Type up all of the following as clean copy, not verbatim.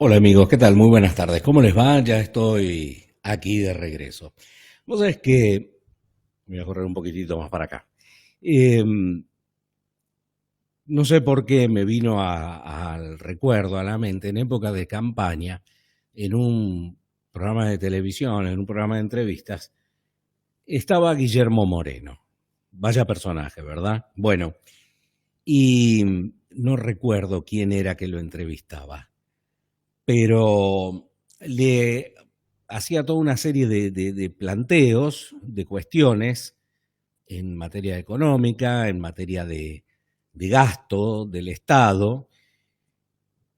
Hola amigos, ¿qué tal? Muy buenas tardes. ¿Cómo les va? Ya estoy aquí de regreso. Vos sabés que voy a correr un poquitito más para acá. Eh, no sé por qué me vino al recuerdo, a la mente, en época de campaña, en un programa de televisión, en un programa de entrevistas, estaba Guillermo Moreno. Vaya personaje, ¿verdad? Bueno, y no recuerdo quién era que lo entrevistaba, pero le hacía toda una serie de planteos, de cuestiones en materia económica, en materia de gasto del Estado,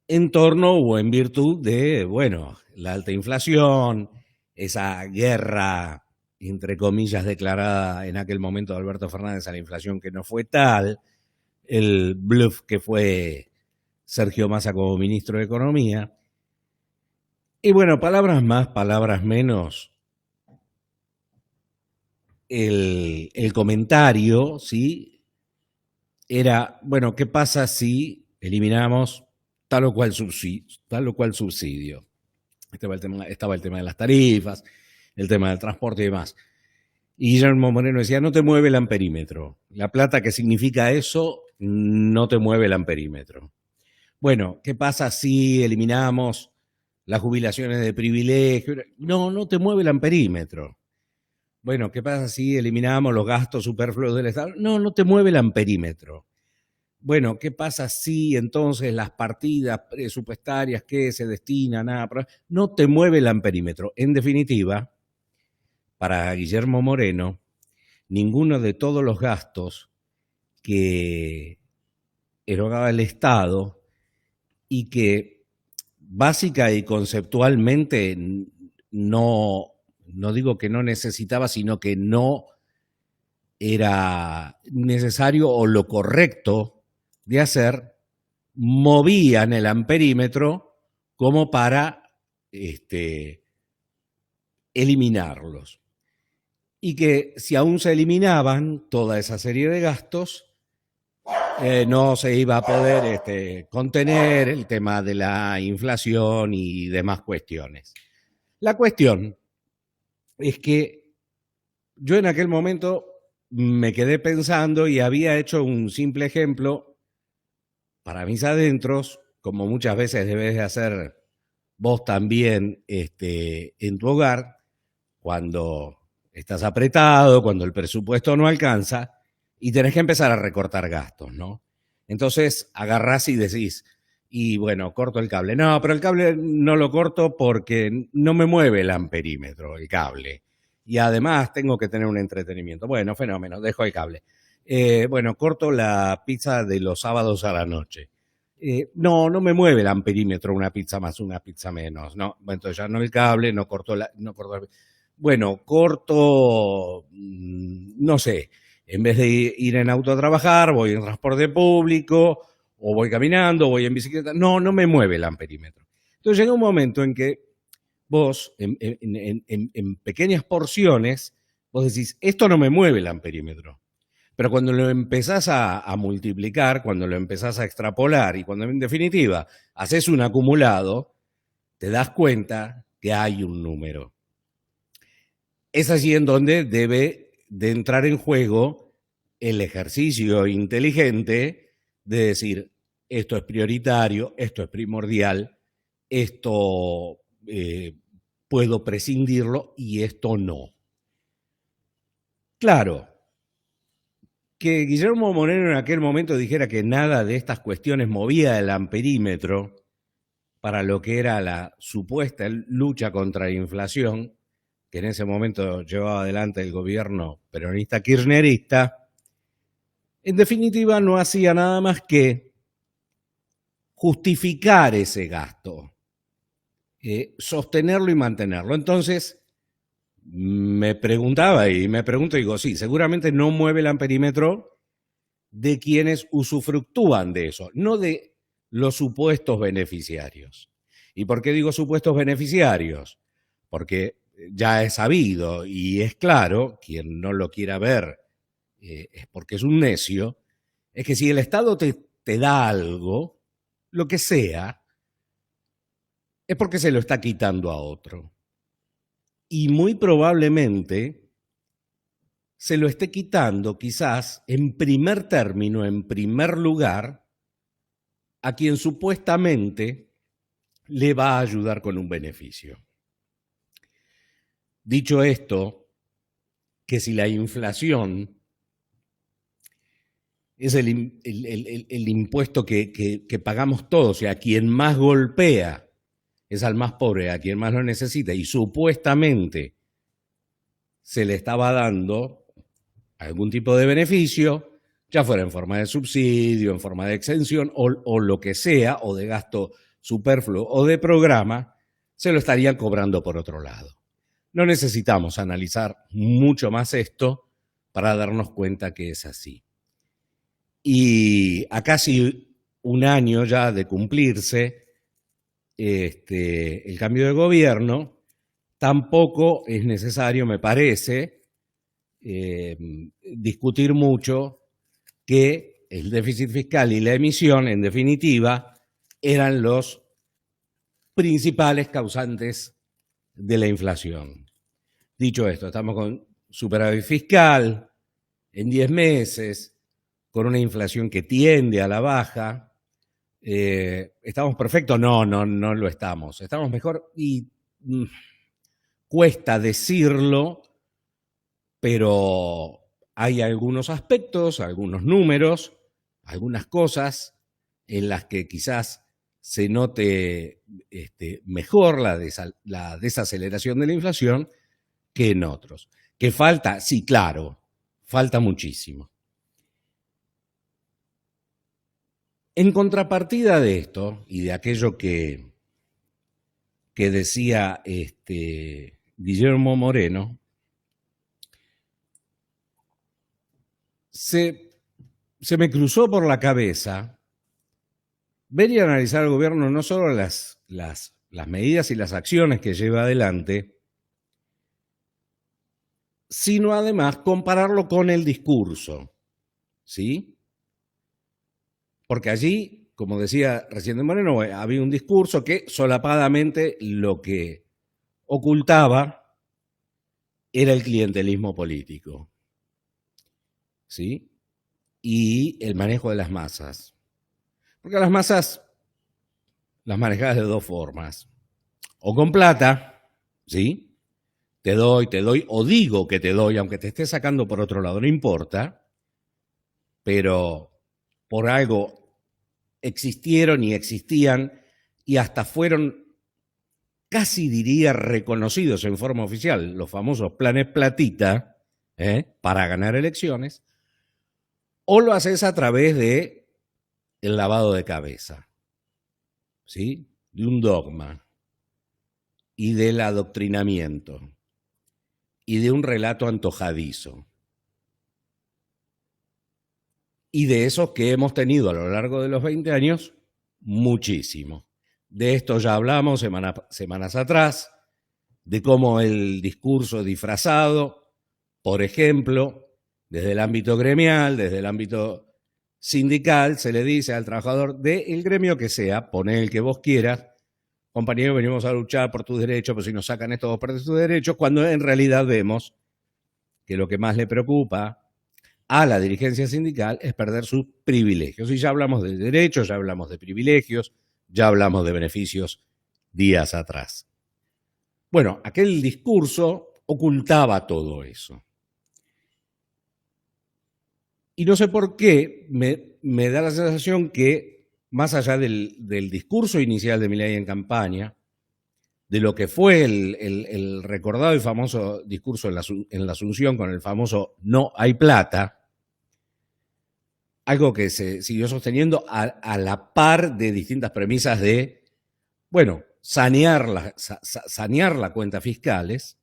en torno o en virtud de, bueno, la alta inflación, esa guerra, entre comillas, declarada en aquel momento de Alberto Fernández a la inflación que no fue tal, el bluff que fue Sergio Massa como ministro de Economía. Y bueno, palabras más, palabras menos, el comentario, ¿sí? Era, bueno, ¿qué pasa si eliminamos tal o cual subsidio? Estaba el tema de las tarifas, el tema del transporte y demás. Y Guillermo Moreno decía, no te mueve el amperímetro. La plata que significa eso no te mueve el amperímetro. Bueno, ¿qué pasa si eliminamos las jubilaciones de privilegio? No, no te mueve el amperímetro. Bueno, ¿qué pasa si eliminamos los gastos superfluos del Estado? No, no te mueve el amperímetro. Bueno, ¿qué pasa si entonces las partidas presupuestarias que se destinan a... No te mueve el amperímetro. En definitiva, para Guillermo Moreno, ninguno de todos los gastos que erogaba el Estado y que básica y conceptualmente no digo que no necesitaba, sino que no era necesario o lo correcto de hacer, movían el amperímetro como para eliminarlos. Y que si aún se eliminaban toda esa serie de gastos, no se iba a poder contener el tema de la inflación y demás cuestiones. La cuestión es que yo en aquel momento me quedé pensando y había hecho un simple ejemplo para mis adentros, como muchas veces debes de hacer vos también en tu hogar, cuando estás apretado, cuando el presupuesto no alcanza y tenés que empezar a recortar gastos, ¿no? Entonces agarrás y decís, y bueno, corto el cable. No, pero el cable no lo corto porque no me mueve el amperímetro, el cable. Y además tengo que tener un entretenimiento. Bueno, fenómeno, dejo el cable. Bueno, corto la pizza de los sábados a la noche. No, no me mueve el amperímetro una pizza más, una pizza menos. No, bueno, entonces ya no el cable, no corto la, bueno, corto, no sé, en vez de ir en auto a trabajar, voy en transporte público, o voy caminando, o voy en bicicleta. No, no me mueve el amperímetro. Entonces llega un momento en que vos, en pequeñas porciones, vos decís, esto no me mueve el amperímetro. Pero cuando lo empezás a multiplicar, cuando lo empezás a extrapolar y cuando en definitiva haces un acumulado, te das cuenta que hay un número. Es allí en donde debe de entrar en juego el ejercicio inteligente de decir, esto es prioritario, esto es primordial, esto puedo prescindirlo y esto no. Claro, que Guillermo Moreno en aquel momento dijera que nada de estas cuestiones movía el amperímetro para lo que era la supuesta lucha contra la inflación, que en ese momento llevaba adelante el gobierno peronista kirchnerista, en definitiva no hacía nada más que justificar ese gasto, sostenerlo y mantenerlo. Entonces, me preguntaba y me pregunto, digo, sí, seguramente no mueve el amperímetro de quienes usufructúan de eso, no de los supuestos beneficiarios. ¿Y por qué digo supuestos beneficiarios? Porque ya es sabido y es claro, quien no lo quiera ver es porque es un necio, es que si el Estado te da algo, lo que sea, es porque se lo está quitando a otro. Y muy probablemente se lo esté quitando quizás en primer término, en primer lugar, a quien supuestamente le va a ayudar con un beneficio. Dicho esto, que si la inflación es el impuesto que pagamos todos y a quien más golpea es al más pobre, a quien más lo necesita, y supuestamente se le estaba dando algún tipo de beneficio, ya fuera en forma de subsidio, en forma de exención o lo que sea, o de gasto superfluo o de programa, se lo estarían cobrando por otro lado. No necesitamos analizar mucho más esto para darnos cuenta que es así. Y a casi un año ya de cumplirse el cambio de gobierno, tampoco es necesario, me parece, discutir mucho que el déficit fiscal y la emisión, en definitiva, eran los principales causantes de la inflación. Dicho esto, estamos con superávit fiscal en 10 meses, con una inflación que tiende a la baja. ¿Estamos perfectos? No lo estamos. Estamos mejor y cuesta decirlo, pero hay algunos aspectos, algunos números, algunas cosas en las que quizás se note mejor la desaceleración de la inflación que en otros. ¿Que falta? Sí, claro, falta muchísimo. En contrapartida de esto y de aquello que decía Guillermo Moreno, se me cruzó por la cabeza ver y analizar al gobierno no solo las medidas y las acciones que lleva adelante, sino además compararlo con el discurso, ¿sí? Porque allí, como decía recién de Moreno, había un discurso que solapadamente lo que ocultaba era el clientelismo político, ¿sí? Y el manejo de las masas. Porque las masas las manejas de dos formas. O con plata, ¿sí? Te doy, o digo que te doy, aunque te esté sacando por otro lado, no importa, pero por algo existieron y existían y hasta fueron, casi diría, reconocidos en forma oficial, los famosos planes platita, para ganar elecciones, o lo haces a través de el lavado de cabeza, ¿sí? De un dogma y del adoctrinamiento y de un relato antojadizo. Y de esos que hemos tenido a lo largo de los 20 años, muchísimo. De esto ya hablamos semanas atrás, de cómo el discurso disfrazado, por ejemplo, desde el ámbito gremial, desde el ámbito sindical, se le dice al trabajador del gremio que sea, poné el que vos quieras, compañero, venimos a luchar por tus derechos, pero si nos sacan esto vos perdés tus derechos, cuando en realidad vemos que lo que más le preocupa a la dirigencia sindical es perder sus privilegios. Y ya hablamos de derechos, ya hablamos de privilegios, ya hablamos de beneficios días atrás. Bueno, aquel discurso ocultaba todo eso. Y no sé por qué me da la sensación que, más allá del discurso inicial de Milei en campaña, de lo que fue el recordado y famoso discurso en la Asunción con el famoso "no hay plata", algo que se siguió sosteniendo a la par de distintas premisas de, bueno, sanear las cuentas fiscales.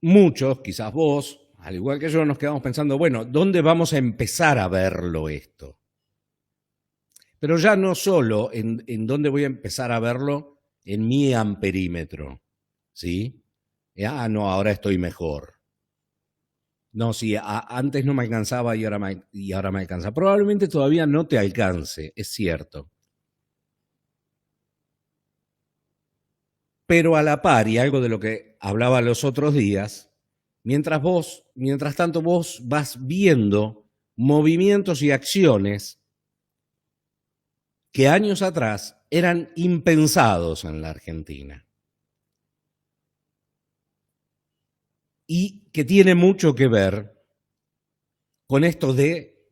Muchos, quizás vos, al igual que yo, nos quedamos pensando, bueno, ¿dónde vamos a empezar a verlo esto? Pero ya no solo en dónde voy a empezar a verlo en mi amperímetro, ¿sí? No, ahora estoy mejor. No, sí, antes no me alcanzaba y ahora me alcanza. Probablemente todavía no te alcance, es cierto. Pero a la par, y algo de lo que hablaba los otros días, mientras tanto vos vas viendo movimientos y acciones que años atrás eran impensados en la Argentina. Y que tiene mucho que ver con esto de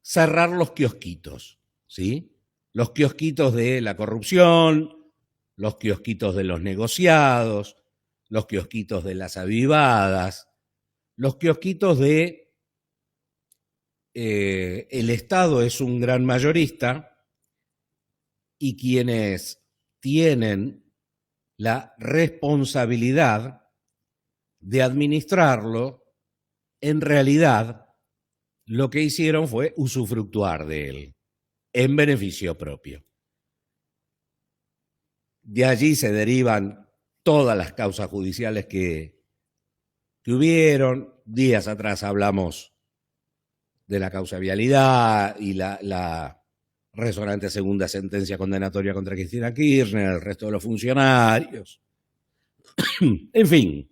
cerrar los kiosquitos, ¿sí? Los kiosquitos de la corrupción, los kiosquitos de los negociados, los kiosquitos de las avivadas, los kiosquitos de el Estado es un gran mayorista y quienes tienen la responsabilidad de administrarlo, en realidad lo que hicieron fue usufructuar de él en beneficio propio. De allí se derivan todas las causas judiciales que hubieron. Días atrás hablamos de la causa vialidad y la resonante segunda sentencia condenatoria contra Cristina Kirchner, el resto de los funcionarios. En fin,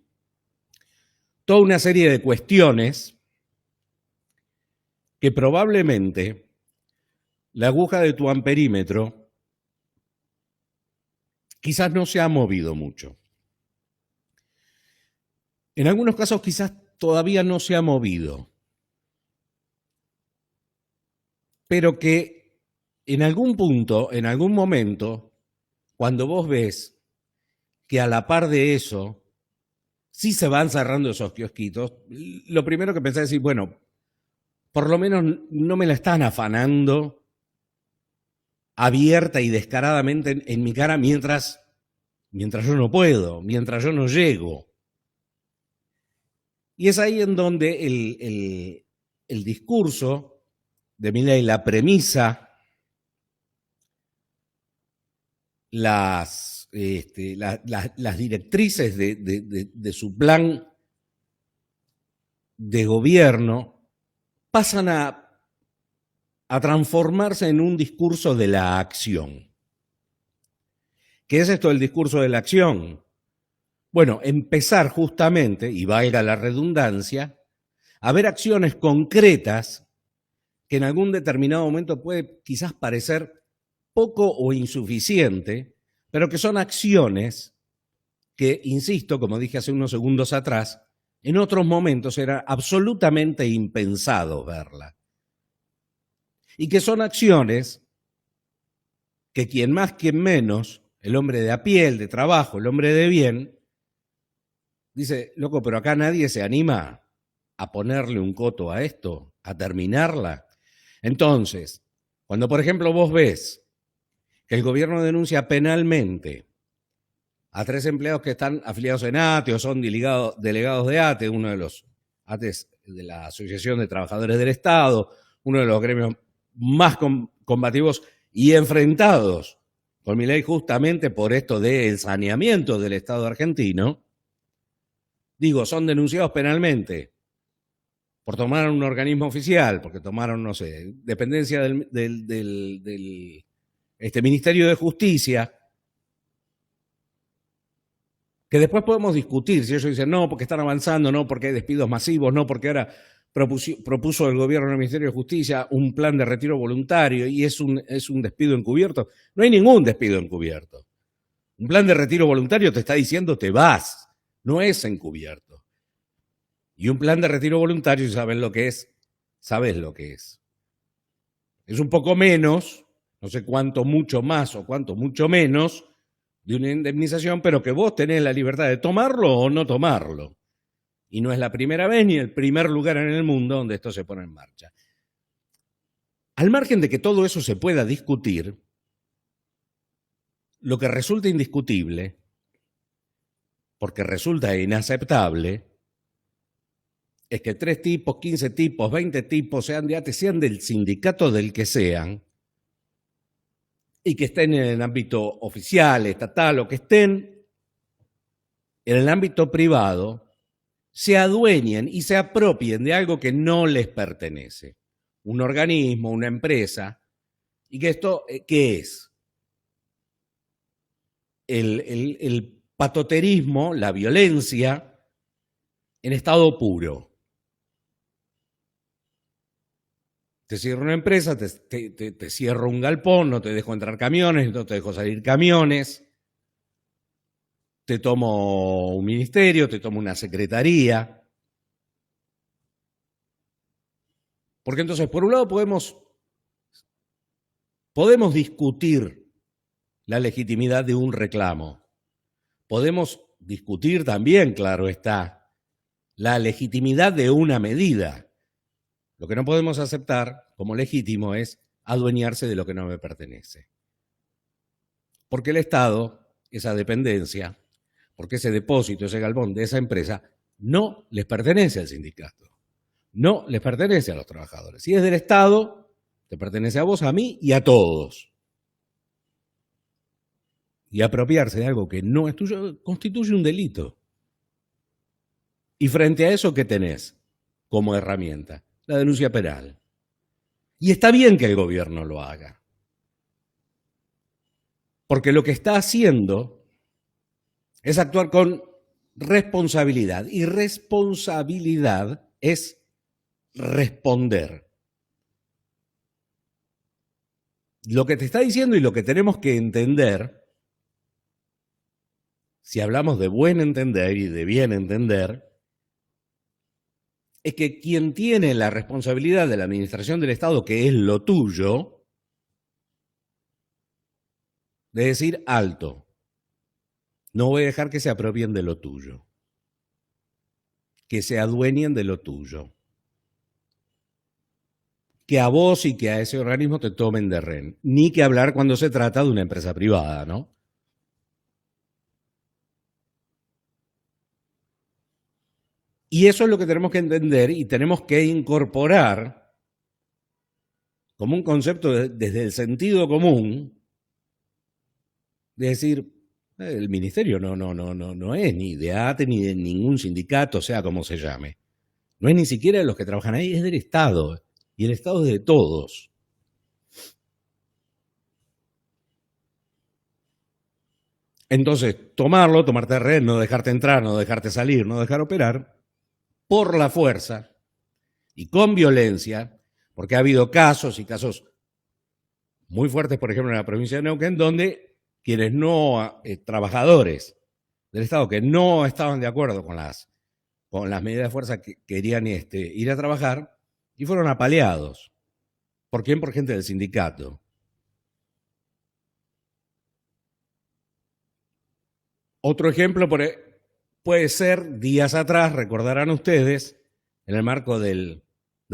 toda una serie de cuestiones que probablemente la aguja de tu amperímetro quizás no se ha movido mucho. En algunos casos quizás todavía no se ha movido, pero que en algún punto, en algún momento, cuando vos ves que a la par de eso sí se van cerrando esos kiosquitos, lo primero que pensás es decir, bueno, por lo menos no me la están afanando abierta y descaradamente en mi cara mientras yo no puedo, mientras yo no llego. Y es ahí en donde el discurso de Milei, la premisa, las directrices de su plan de gobierno pasan a transformarse en un discurso de la acción. ¿Qué es esto del discurso de la acción? Bueno, empezar justamente, y valga la redundancia, a ver acciones concretas que en algún determinado momento puede quizás parecer poco o insuficiente, pero que son acciones que, insisto, como dije hace unos segundos atrás, en otros momentos era absolutamente impensado verla. Y que son acciones que quien más, quien menos, el hombre de a pie, el de trabajo, el hombre de bien, dice, loco, pero acá nadie se anima a ponerle un coto a esto, a terminarla. Entonces, cuando por ejemplo vos ves que el gobierno denuncia penalmente a 3 empleados que están afiliados en ATE o son delegados de ATE, uno de los ATEs de la Asociación de Trabajadores del Estado, uno de los gremios más combativos y enfrentados con Milei justamente por esto del saneamiento del Estado argentino, digo, son denunciados penalmente por tomar un organismo oficial, porque tomaron, no sé, dependencia del Ministerio de Justicia, que después podemos discutir si ellos dicen no, porque están avanzando, no, porque hay despidos masivos, no, porque ahora propuso el gobierno del Ministerio de Justicia un plan de retiro voluntario y es un despido encubierto. No hay ningún despido encubierto. Un plan de retiro voluntario te está diciendo te vas, no es encubierto. Y un plan de retiro voluntario, si sabes lo que es, sabes lo que es. Es un poco menos, no sé cuánto mucho más o cuánto mucho menos, de una indemnización, pero que vos tenés la libertad de tomarlo o no tomarlo. Y no es la primera vez ni el primer lugar en el mundo donde esto se pone en marcha. Al margen de que todo eso se pueda discutir, lo que resulta indiscutible, porque resulta inaceptable, es que 3 tipos, 15 tipos, 20 tipos, sean de ATE, sean del sindicato del que sean, y que estén en el ámbito oficial, estatal, o que estén en el ámbito privado, se adueñen y se apropien de algo que no les pertenece. Un organismo, una empresa. ¿Y que esto qué es? El patoterismo, la violencia en estado puro. Te cierro una empresa, te cierro un galpón, no te dejo entrar camiones, no te dejo salir camiones, te tomo un ministerio, te tomo una secretaría. Porque entonces, por un lado, podemos discutir la legitimidad de un reclamo. Podemos discutir también, claro está, la legitimidad de una medida. Lo que no podemos aceptar como legítimo es adueñarse de lo que no me pertenece. Porque el Estado, esa dependencia, porque ese depósito, ese galpón de esa empresa, no les pertenece al sindicato. No les pertenece a los trabajadores. Si es del Estado, te pertenece a vos, a mí y a todos. Y apropiarse de algo que no es tuyo constituye un delito. Y frente a eso, ¿qué tenés como herramienta? La denuncia penal. Y está bien que el gobierno lo haga. Porque lo que está haciendo es actuar con responsabilidad. Y responsabilidad es responder. Lo que te está diciendo y lo que tenemos que entender, si hablamos de buen entender y de bien entender, es que quien tiene la responsabilidad de la administración del Estado, que es lo tuyo, de decir alto, no voy a dejar que se apropien de lo tuyo, que se adueñen de lo tuyo, que a vos y que a ese organismo te tomen de rehén, ni que hablar cuando se trata de una empresa privada, ¿no? Y eso es lo que tenemos que entender y tenemos que incorporar como un concepto desde el sentido común, de decir, el ministerio no es ni de ATE ni de ningún sindicato, sea como se llame. No es ni siquiera de los que trabajan ahí, es del Estado. Y el Estado es de todos. Entonces, tomarte rehén, no dejarte entrar, no dejarte salir, no dejar operar, por la fuerza y con violencia, porque ha habido casos y casos muy fuertes, por ejemplo, en la provincia de Neuquén, donde quienes trabajadores del Estado que no estaban de acuerdo con las medidas de fuerza que querían ir a trabajar y fueron apaleados. ¿Por quién? Por gente del sindicato. Otro ejemplo puede ser, días atrás, recordarán ustedes, en el marco del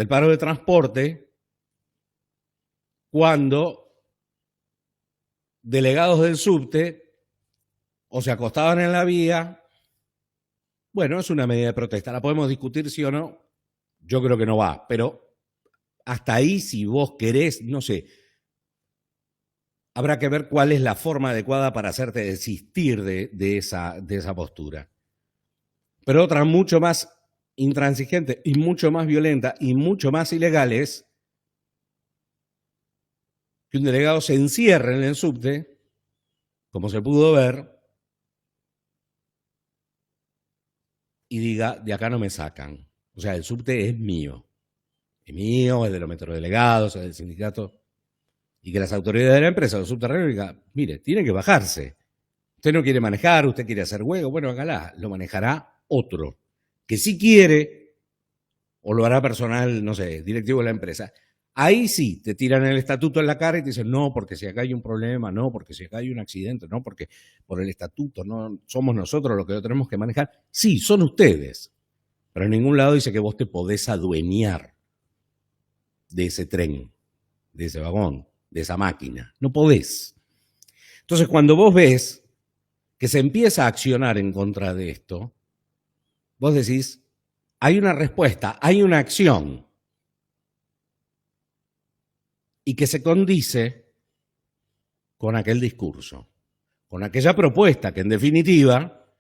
paro de transporte, cuando delegados del subte o se acostaban en la vía. Bueno, es una medida de protesta. ¿La podemos discutir sí o no? Yo creo que no va, pero hasta ahí, si vos querés, no sé, habrá que ver cuál es la forma adecuada para hacerte desistir de esa postura. Pero otra mucho más intransigente y mucho más violenta y mucho más ilegal es que un delegado se encierre en el subte, como se pudo ver, y diga, de acá no me sacan. O sea, el subte es mío. Es mío, es de los metrodelegados, es del sindicato. Y que las autoridades de la empresa, los subterráneos, digan, mire, tiene que bajarse. Usted no quiere manejar, usted quiere hacer hueco, bueno, hágala, lo manejará otro. Que sí quiere, o lo hará personal, no sé, directivo de la empresa. Ahí sí, te tiran el estatuto en la cara y te dicen, no, porque si acá hay un problema, no, porque si acá hay un accidente, no, porque por el estatuto, no somos nosotros los que lo tenemos que manejar. Sí, son ustedes. Pero en ningún lado dice que vos te podés adueñar de ese tren, de ese vagón, de esa máquina. No podés. Entonces, cuando vos ves que se empieza a accionar en contra de esto, vos decís, hay una respuesta, hay una acción, y que se condice con aquel discurso, con aquella propuesta que en definitiva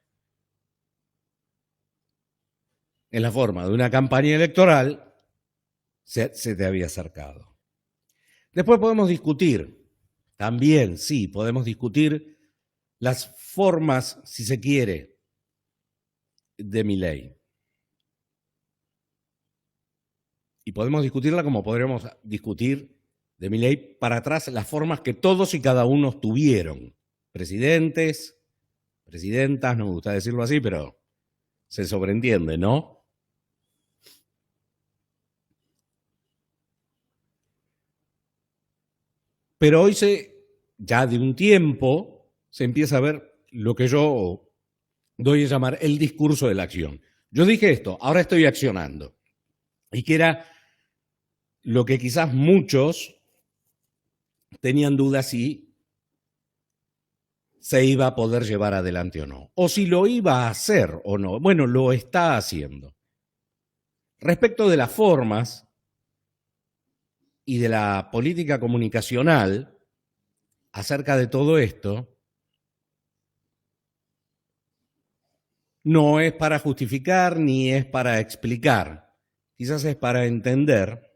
en la forma de una campaña electoral, se te había acercado. Después podemos discutir, también, sí, podemos discutir las formas, si se quiere, de Milei. Y podemos discutirla como podríamos discutir de Milei para atrás las formas que todos y cada uno tuvieron. Presidentes, presidentas, no me gusta decirlo así, pero se sobreentiende, ¿no? Pero hoy ya de un tiempo, se empieza a ver lo que yo doy a llamar el discurso de la acción. Yo dije esto, ahora estoy accionando. Y que era lo que quizás muchos tenían dudas si se iba a poder llevar adelante o no. O si lo iba a hacer o no. Bueno, lo está haciendo. Respecto de las formas y de la política comunicacional acerca de todo esto, no es para justificar ni es para explicar. Quizás es para entender.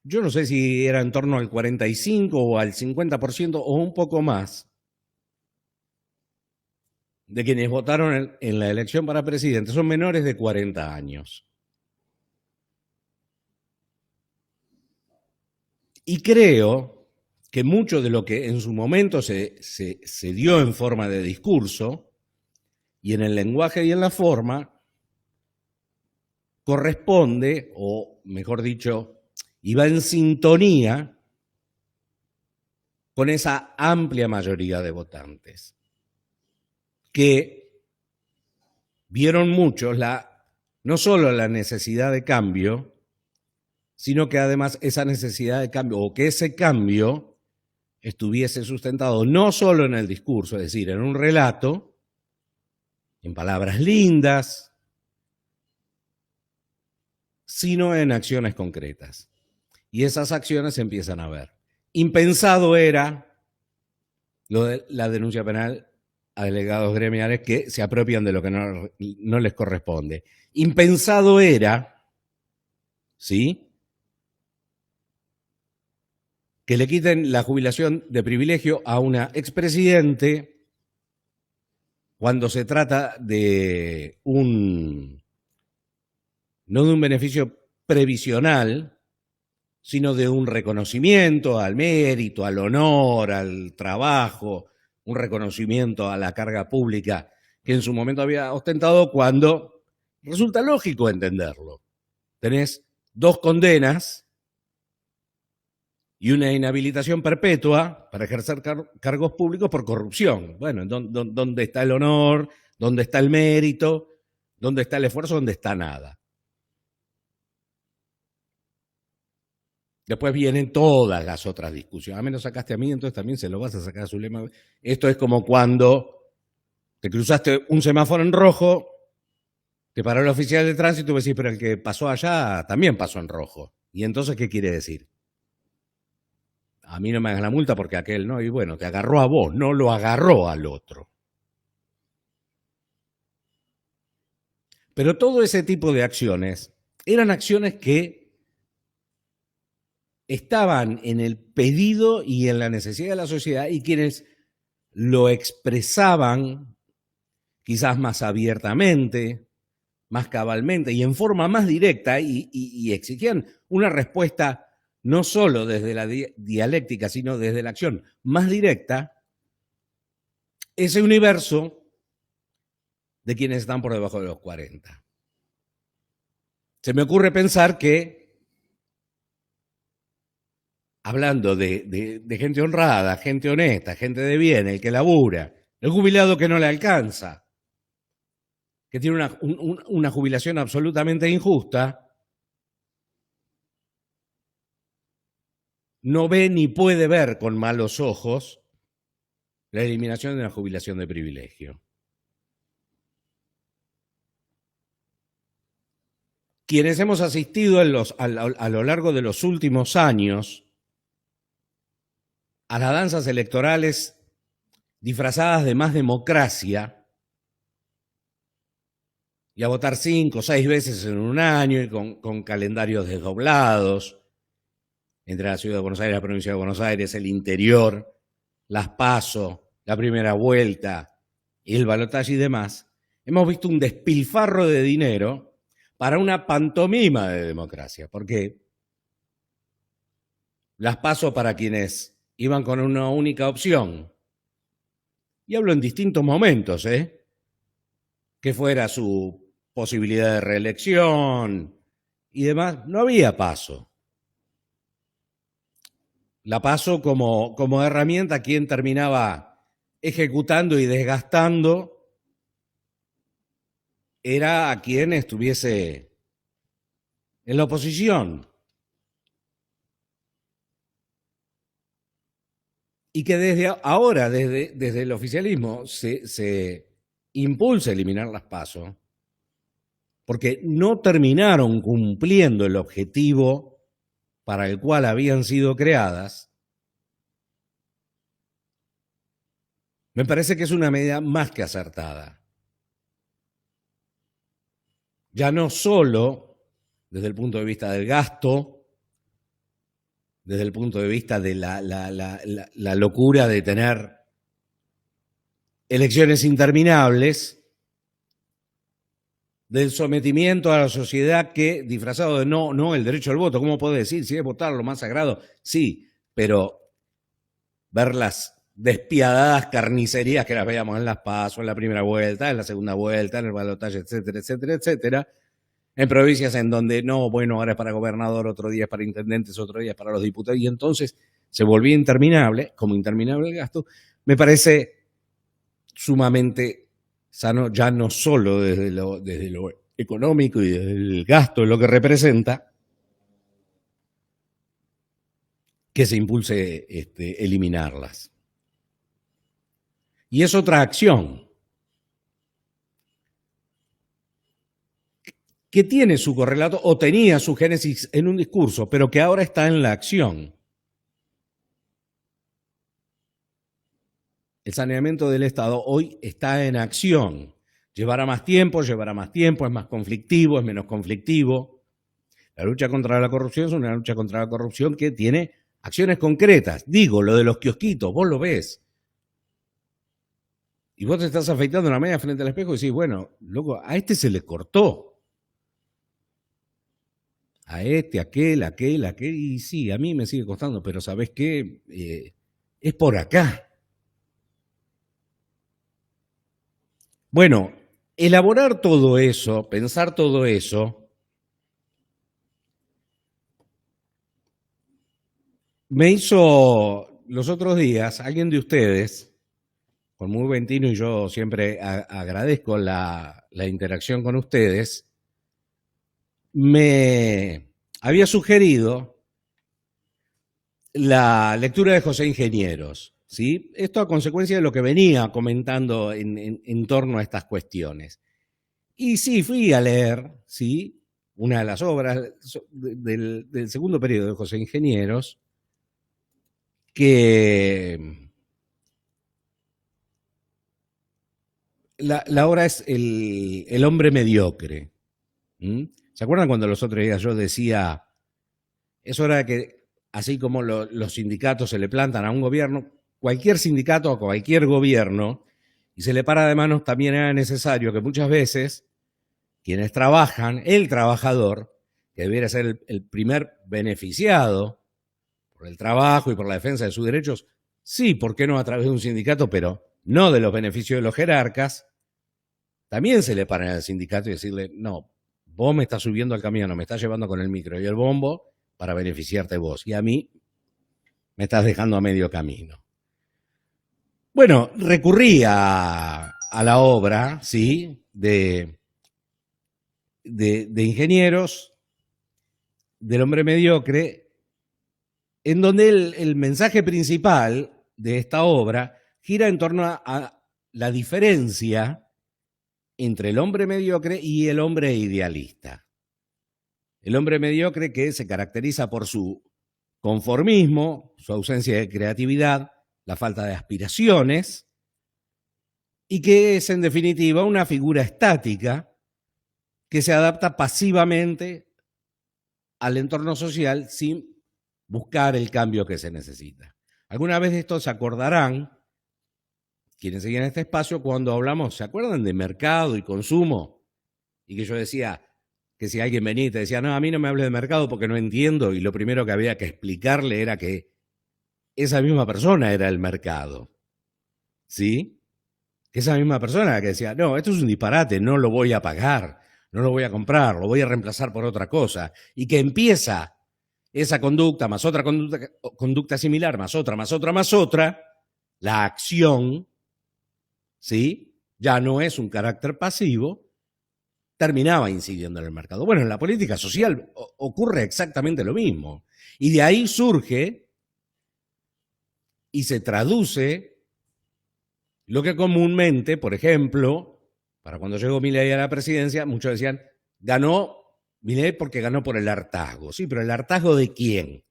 Yo no sé si era en torno al 45 o al 50% o un poco más de quienes votaron en la elección para presidente son menores de 40 años. Y creo que mucho de lo que en su momento se dio en forma de discurso y en el lenguaje y en la forma corresponde, o mejor dicho, iba en sintonía con esa amplia mayoría de votantes que vieron muchos no solo la necesidad de cambio, sino que además esa necesidad de cambio, o que ese cambio estuviese sustentado no solo en el discurso, es decir, en un relato, en palabras lindas, sino en acciones concretas. Y esas acciones se empiezan a ver. Impensado era lo de la denuncia penal a delegados gremiales que se apropian de lo que no les corresponde. Impensado era, ¿sí?, que le quiten la jubilación de privilegio a una expresidente cuando se trata de no de un beneficio previsional, sino de un reconocimiento al mérito, al honor, al trabajo, un reconocimiento a la carga pública que en su momento había ostentado, cuando resulta lógico entenderlo. Tenés 2 condenas y una inhabilitación perpetua para ejercer cargos públicos por corrupción. Bueno, ¿dónde está el honor? ¿Dónde está el mérito? ¿Dónde está el esfuerzo? ¿Dónde está nada? Después vienen todas las otras discusiones. A mí lo sacaste a mí, entonces también se lo vas a sacar a Zulema. Esto es como cuando te cruzaste un semáforo en rojo, te paró el oficial de tránsito y vos decís, pero el que pasó allá también pasó en rojo. ¿Y entonces qué quiere decir? A mí no me hagas la multa porque aquel no. Y bueno, te agarró a vos, no lo agarró al otro. Pero todo ese tipo de acciones eran acciones que estaban en el pedido y en la necesidad de la sociedad, y quienes lo expresaban quizás más abiertamente, más cabalmente y en forma más directa, y exigían una respuesta no solo desde la dialéctica, sino desde la acción más directa, ese universo de quienes están por debajo de los 40. Se me ocurre pensar que, hablando de gente honrada, gente honesta, gente de bien, el que labura, el jubilado que no le alcanza, que tiene una jubilación absolutamente injusta, no ve ni puede ver con malos ojos la eliminación de una jubilación de privilegio. Quienes hemos asistido a lo largo de los últimos años a las danzas electorales disfrazadas de más democracia, y a votar 5 o 6 veces en un año y con calendarios desdoblados entre la Ciudad de Buenos Aires, la provincia de Buenos Aires, el interior, las PASO, la primera vuelta, el balotaje y demás, hemos visto un despilfarro de dinero para una pantomima de democracia, porque las PASO para quienes iban con una única opción, y hablo en distintos momentos, que fuera su posibilidad de reelección y demás, no había PASO. La PASO como herramienta, quien terminaba ejecutando y desgastando era a quien estuviese en la oposición. Y que desde ahora, desde el oficialismo, se impulsa eliminar las PASO, porque no terminaron cumpliendo el objetivo para el cual habían sido creadas. Me parece que es una medida más que acertada. Ya no solo desde el punto de vista del gasto, desde el punto de vista de la locura de tener elecciones interminables, del sometimiento a la sociedad que, disfrazado de no, el derecho al voto, ¿cómo puede decir? Si es votar lo más sagrado, sí, pero ver las despiadadas carnicerías que las veíamos en las PASO, en la primera vuelta, en la segunda vuelta, en el balotaje, etcétera, etcétera, etcétera, en provincias en donde no, bueno, ahora es para gobernador, otro día es para intendentes, otro día es para los diputados, y entonces se volvía interminable, como interminable el gasto. Me parece sumamente sano, ya no solo desde lo económico y desde el gasto, lo que representa, que se impulse eliminarlas. Y es otra acción que tiene su correlato o tenía su génesis en un discurso, pero que ahora está en la acción. El saneamiento del Estado hoy está en acción. Llevará más tiempo, es más conflictivo, es menos conflictivo. La lucha contra la corrupción es una lucha contra la corrupción que tiene acciones concretas. Digo, lo de los kiosquitos, vos lo ves. Y vos te estás afeitando la media frente al espejo y decís, bueno, loco, a este se le cortó. A este, aquel, y sí, a mí me sigue costando, pero ¿sabés qué? Es por acá. Bueno, elaborar todo eso, pensar todo eso, me hizo los otros días alguien de ustedes, con muy buen tino, y yo siempre agradezco la interacción con ustedes, me había sugerido la lectura de José Ingenieros, ¿sí? Esto a consecuencia de lo que venía comentando en torno a estas cuestiones. Y sí, fui a leer, ¿sí?, una de las obras del segundo periodo de José Ingenieros, que la obra es El hombre mediocre. ¿Se acuerdan cuando los otros días yo decía, es hora de que, así como los sindicatos se le plantan a un gobierno, cualquier sindicato o cualquier gobierno, y se le para de manos, también era necesario que muchas veces quienes trabajan, el trabajador, que debiera ser el primer beneficiado por el trabajo y por la defensa de sus derechos, sí, ¿por qué no a través de un sindicato, pero no de los beneficios de los jerarcas? También se le paran al sindicato y decirle, no, vos me estás subiendo al camión, me estás llevando con el micro y el bombo para beneficiarte vos, y a mí me estás dejando a medio camino. Bueno, recurrí a la obra, ¿sí?, de Ingenieros, del hombre mediocre, en donde el mensaje principal de esta obra gira en torno a la diferencia entre el hombre mediocre y el hombre idealista. El hombre mediocre, que se caracteriza por su conformismo, su ausencia de creatividad, la falta de aspiraciones, y que es en definitiva una figura estática que se adapta pasivamente al entorno social sin buscar el cambio que se necesita. Alguna vez de esto se acordarán, quienes siguen este espacio, cuando hablamos, ¿se acuerdan de mercado y consumo? Y que yo decía que si alguien venía y te decía, no, a mí no me hables de mercado porque no entiendo, y lo primero que había que explicarle era que esa misma persona era el mercado, ¿sí? Que esa misma persona que decía, no, esto es un disparate, no lo voy a pagar, no lo voy a comprar, lo voy a reemplazar por otra cosa, y que empieza esa conducta, más otra conducta similar, más otra, la acción, ¿sí? Ya no es un carácter pasivo, terminaba incidiendo en el mercado. Bueno, en la política social ocurre exactamente lo mismo. Y de ahí surge y se traduce lo que comúnmente, por ejemplo, para cuando llegó Milei a la presidencia, muchos decían, ganó Milei porque ganó por el hartazgo. Sí, pero ¿el hartazgo de quién?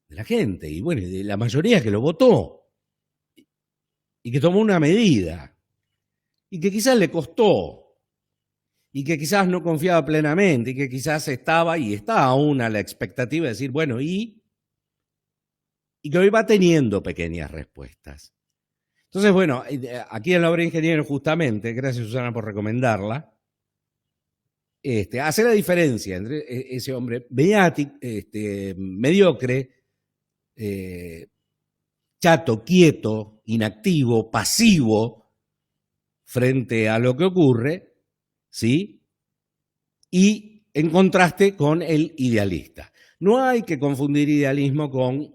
De la gente, y bueno, de la mayoría que lo votó y que tomó una medida y que quizás le costó y que quizás no confiaba plenamente y que quizás estaba y está aún a la expectativa de decir, bueno, y que hoy va teniendo pequeñas respuestas. Entonces, bueno, aquí en la obra de Ingeniero, justamente, gracias Susana por recomendarla, hace la diferencia entre ese hombre mediocre, chato, quieto, inactivo, pasivo frente a lo que ocurre, ¿sí? Y en contraste con el idealista. No hay que confundir idealismo con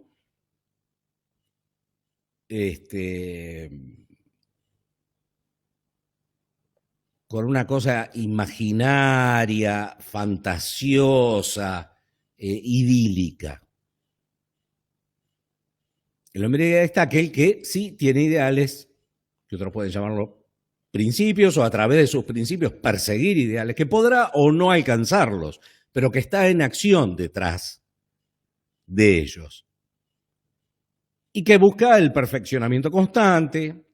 con una cosa imaginaria, fantasiosa, idílica. El hombre idealista es aquel que sí tiene ideales, que otros pueden llamarlo principios, o a través de sus principios perseguir ideales, que podrá o no alcanzarlos, pero que está en acción detrás de ellos. Y que busca el perfeccionamiento constante,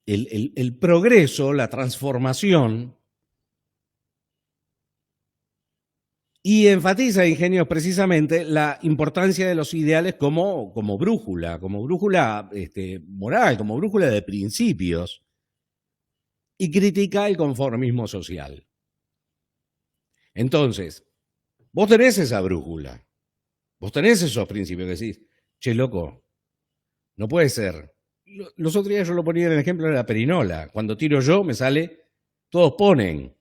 el progreso, la transformación, y enfatiza Ingenios precisamente la importancia de los ideales como brújula moral, como brújula de principios, y critica el conformismo social. Entonces, vos tenés esa brújula, vos tenés esos principios que decís, che, loco, no puede ser. Los otros días yo lo ponía en el ejemplo de la perinola. Cuando tiro yo, me sale, todos ponen.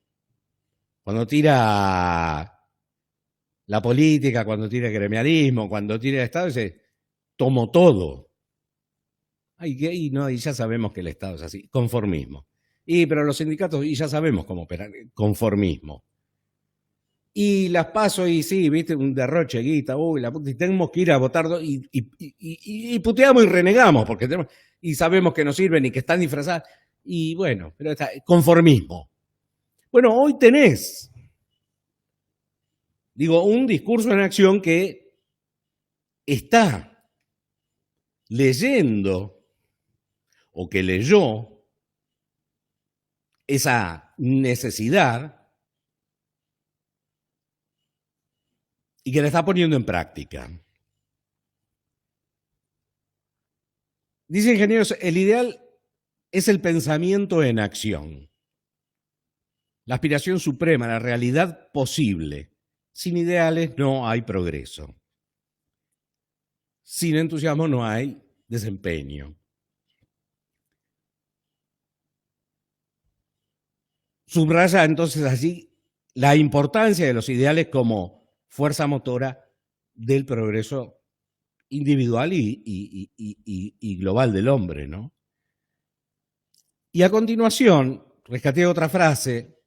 Cuando tira la política, cuando tira el gremialismo, cuando tira el Estado, dice, tomo todo. Y ya sabemos que el Estado es así, conformismo. Pero los sindicatos, y ya sabemos cómo operan, conformismo. Y las paso y sí, viste, un derroche, guita, y tenemos que ir a votar, y puteamos y renegamos, porque y sabemos que no sirven y que están disfrazadas. Y bueno, pero está, conformismo. Bueno, hoy tenés, un discurso en acción que está leyendo o que leyó esa necesidad y que la está poniendo en práctica. Dice Ingenieros, el ideal es el pensamiento en acción, la aspiración suprema, la realidad posible. Sin ideales no hay progreso. Sin entusiasmo no hay desempeño. Subraya entonces así la importancia de los ideales como fuerza motora del progreso individual y global del hombre, ¿no? Y a continuación, rescaté otra frase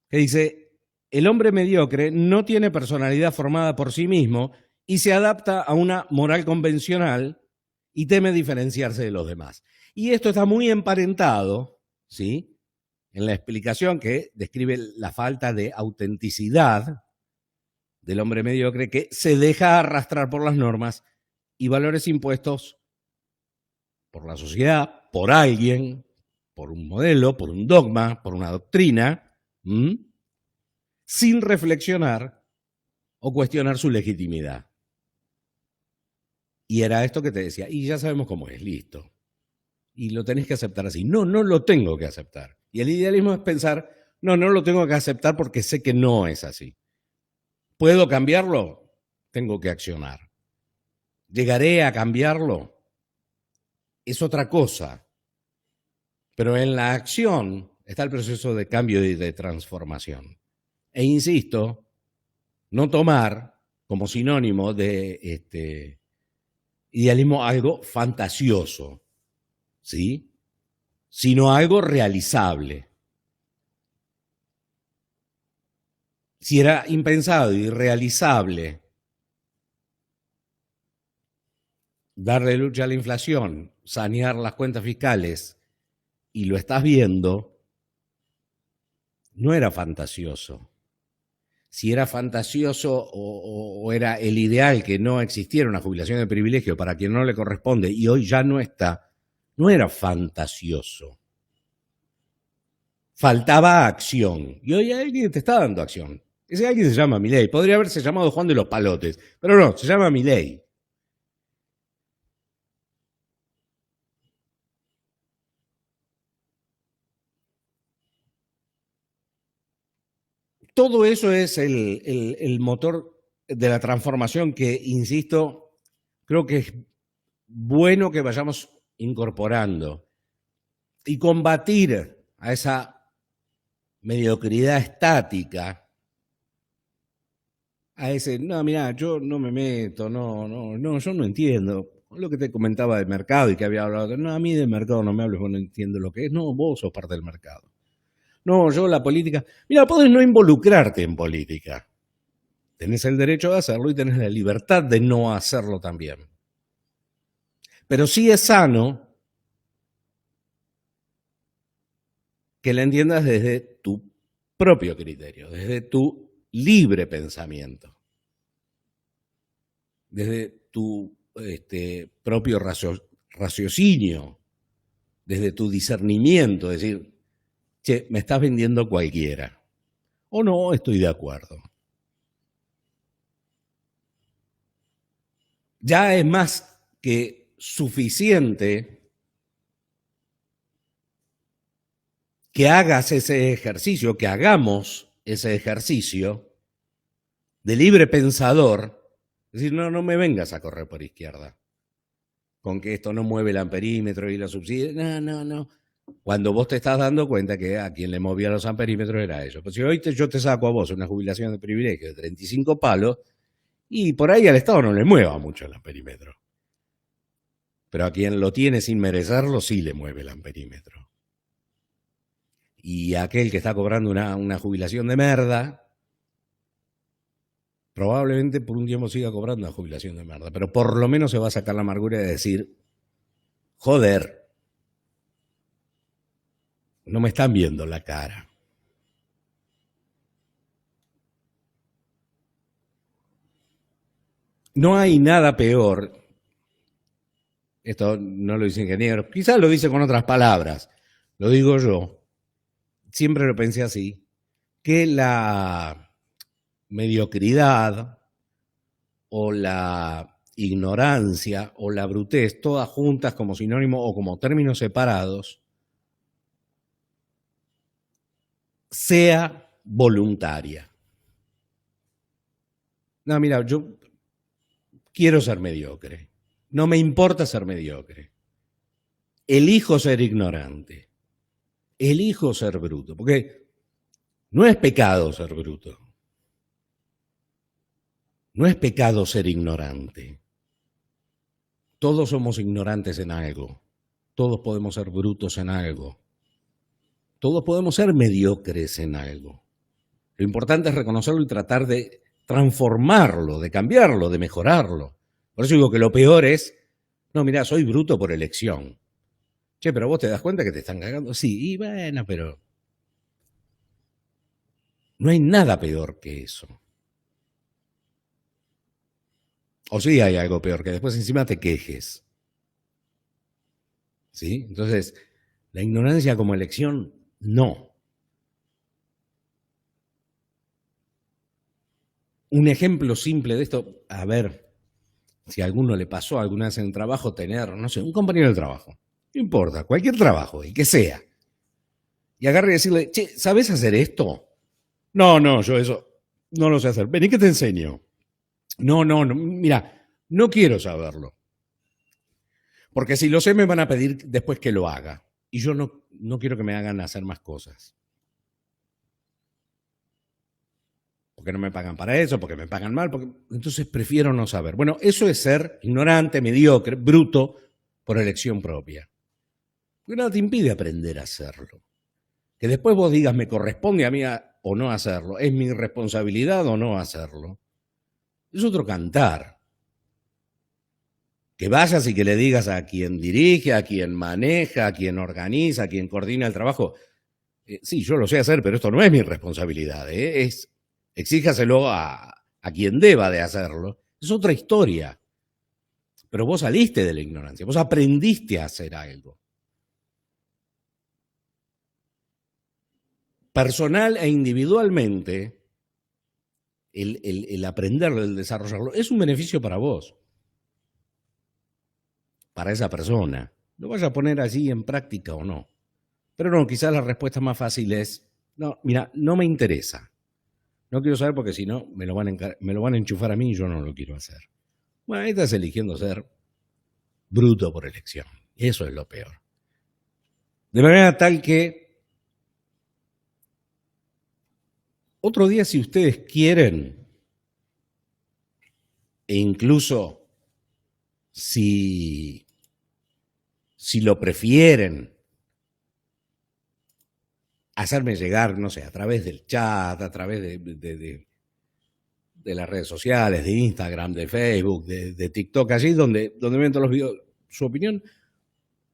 que dice, el hombre mediocre no tiene personalidad formada por sí mismo y se adapta a una moral convencional y teme diferenciarse de los demás. Y esto está muy emparentado, ¿sí?, en la explicación que describe la falta de autenticidad del hombre mediocre que se deja arrastrar por las normas y valores impuestos por la sociedad, por alguien, por un modelo, por un dogma, por una doctrina, sin reflexionar o cuestionar su legitimidad. Y era esto que te decía, y ya sabemos cómo es, listo. Y lo tenés que aceptar así. No, no lo tengo que aceptar. Y el idealismo es pensar, no, no lo tengo que aceptar porque sé que no es así. ¿Puedo cambiarlo? Tengo que accionar. ¿Llegaré a cambiarlo? Es otra cosa. Pero en la acción está el proceso de cambio y de transformación. E insisto, no tomar como sinónimo de idealismo algo fantasioso, ¿sí? Sino algo realizable. Si era impensado y irrealizable darle lucha a la inflación, sanear las cuentas fiscales, y lo estás viendo, no era fantasioso. Si era fantasioso o era el ideal que no existiera una jubilación de privilegio para quien no le corresponde y hoy ya no está, no era fantasioso. Faltaba acción. Y hoy alguien te está dando acción. Ese alguien se llama Milei. Podría haberse llamado Juan de los Palotes, pero no, se llama Milei. Todo eso es el motor de la transformación que, insisto, creo que es bueno que vayamos incorporando y combatir a esa mediocridad estática, a ese, no, mirá, yo no me meto, no, yo no entiendo. Lo que te comentaba del mercado y que había hablado, no, a mí del mercado no me hables, vos no entiendo lo que es. No, vos sos parte del mercado. No, yo la política. Mira, podés no involucrarte en política. Tenés el derecho de hacerlo y tenés la libertad de no hacerlo también. Pero sí es sano que la entiendas desde tu propio criterio, desde tu libre pensamiento, desde tu propio raciocinio, desde tu discernimiento, es decir, che, me estás vendiendo cualquiera, o no, estoy de acuerdo. Ya es más que suficiente que hagas ese ejercicio, que hagamos ese ejercicio de libre pensador, es decir, no me vengas a correr por izquierda, con que esto no mueve el amperímetro y la subsidia, no. Cuando vos te estás dando cuenta que a quien le movía los amperímetros era ellos. Pues si hoy yo te saco a vos una jubilación de privilegio de 35 palos, y por ahí al Estado no le mueva mucho el amperímetro. Pero a quien lo tiene sin merecerlo, sí le mueve el amperímetro. Y aquel que está cobrando una jubilación de merda, probablemente por un tiempo siga cobrando una jubilación de merda, pero por lo menos se va a sacar la amargura de decir, joder, no me están viendo la cara. No hay nada peor, esto no lo dice ingeniero, quizás lo dice con otras palabras, lo digo yo, siempre lo pensé así, que la mediocridad o la ignorancia o la brutez, todas juntas como sinónimo o como términos separados, sea voluntaria. No, mira, yo quiero ser mediocre. No me importa ser mediocre. Elijo ser ignorante. Elijo ser bruto. Porque no es pecado ser bruto. No es pecado ser ignorante. Todos somos ignorantes en algo. Todos podemos ser brutos en algo. Todos podemos ser mediocres en algo. Lo importante es reconocerlo y tratar de transformarlo, de cambiarlo, de mejorarlo. Por eso digo que lo peor es, no, mirá, soy bruto por elección. Che, pero vos te das cuenta que te están cagando. Sí, y bueno, pero no hay nada peor que eso. O sí hay algo peor, que después encima te quejes. ¿Sí? Entonces, La ignorancia como elección, no. Un ejemplo simple de esto, a ver si a alguno le pasó alguna vez en el trabajo tener, no sé, un compañero de trabajo, no importa, cualquier trabajo, el que sea, y agarre y decirle, che, ¿sabes hacer esto? No, yo eso no lo sé hacer. Vení que te enseño. No, mira, no quiero saberlo. Porque si lo sé me van a pedir después que lo haga. Y yo no quiero que me hagan hacer más cosas. Porque no me pagan para eso, porque me pagan mal, entonces prefiero no saber. Bueno, eso es ser ignorante, mediocre, bruto, por elección propia. Porque nada te impide aprender a hacerlo. Que después vos digas, me corresponde a mí o no hacerlo, es mi responsabilidad o no hacerlo, es otro cantar. Que vayas y que le digas a quien dirige, a quien maneja, a quien organiza, a quien coordina el trabajo, sí, yo lo sé hacer, pero esto no es mi responsabilidad, exíjaselo a quien deba de hacerlo. Es otra historia. Pero vos saliste de la ignorancia, vos aprendiste a hacer algo. Personal e individualmente, el aprenderlo, el desarrollarlo, es un beneficio para vos, para esa persona. Lo vaya a poner allí en práctica o no. Pero no, quizás la respuesta más fácil es, no, mira, no me interesa. No quiero saber porque si no me lo van a enchufar a mí y yo no lo quiero hacer. Bueno, ahí estás eligiendo ser bruto por elección. Eso es lo peor. De manera tal que otro día, si ustedes quieren, e incluso si lo prefieren, hacerme llegar, no sé, a través del chat, a través de las redes sociales, de Instagram, de Facebook, de TikTok, allí donde ven todos los videos, su opinión,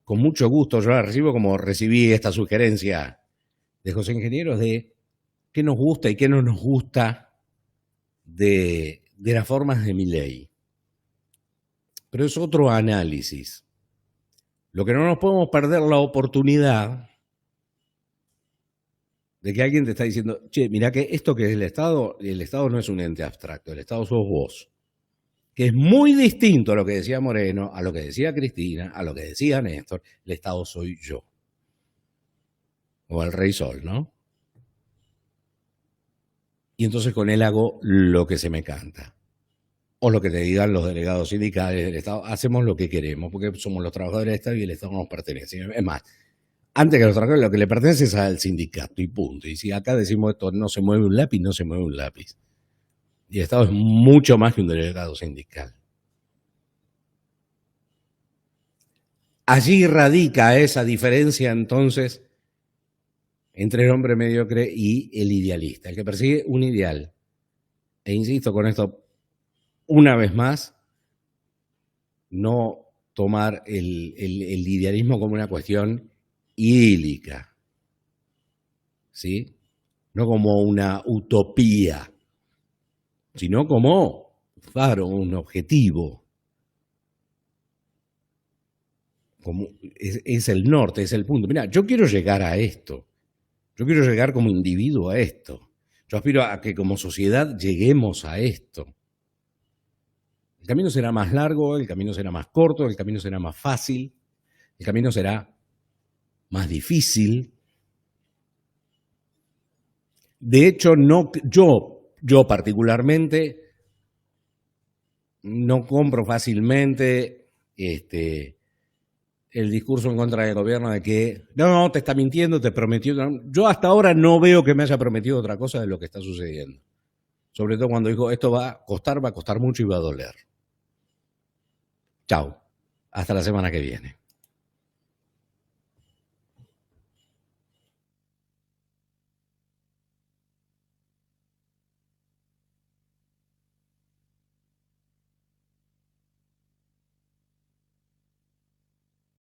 con mucho gusto yo la recibo, como recibí esta sugerencia de José Ingenieros de qué nos gusta y qué no nos gusta de las formas de Milei. Pero es otro análisis. Lo que no nos podemos perder la oportunidad de que alguien te está diciendo, che, mirá que esto que es el Estado no es un ente abstracto, el Estado sos vos. Que es muy distinto a lo que decía Moreno, a lo que decía Cristina, a lo que decía Néstor, el Estado soy yo. O el Rey Sol, ¿no? Y entonces con él hago lo que se me canta. O lo que te digan los delegados sindicales del Estado, hacemos lo que queremos, porque somos los trabajadores del Estado y el Estado nos pertenece. Es más, antes que los trabajadores, lo que le pertenece es al sindicato y punto. Y si acá decimos esto, no se mueve un lápiz, no se mueve un lápiz. Y el Estado es mucho más que un delegado sindical. Allí radica esa diferencia entonces entre el hombre mediocre y el idealista, el que persigue un ideal. E insisto con esto una vez más, no tomar el idealismo como una cuestión idílica, ¿sí? No como una utopía, sino como faro, un objetivo. Como es el norte, es el punto. Mira, yo quiero llegar a esto. Yo quiero llegar como individuo a esto. Yo aspiro a que como sociedad lleguemos a esto. El camino será más largo, el camino será más corto, el camino será más fácil, el camino será más difícil. De hecho, yo particularmente no compro fácilmente el discurso en contra del gobierno de que no, te está mintiendo, te prometió. Yo hasta ahora no veo que me haya prometido otra cosa de lo que está sucediendo. Sobre todo cuando dijo, esto va a costar mucho y va a doler. Chao. Hasta la semana que viene.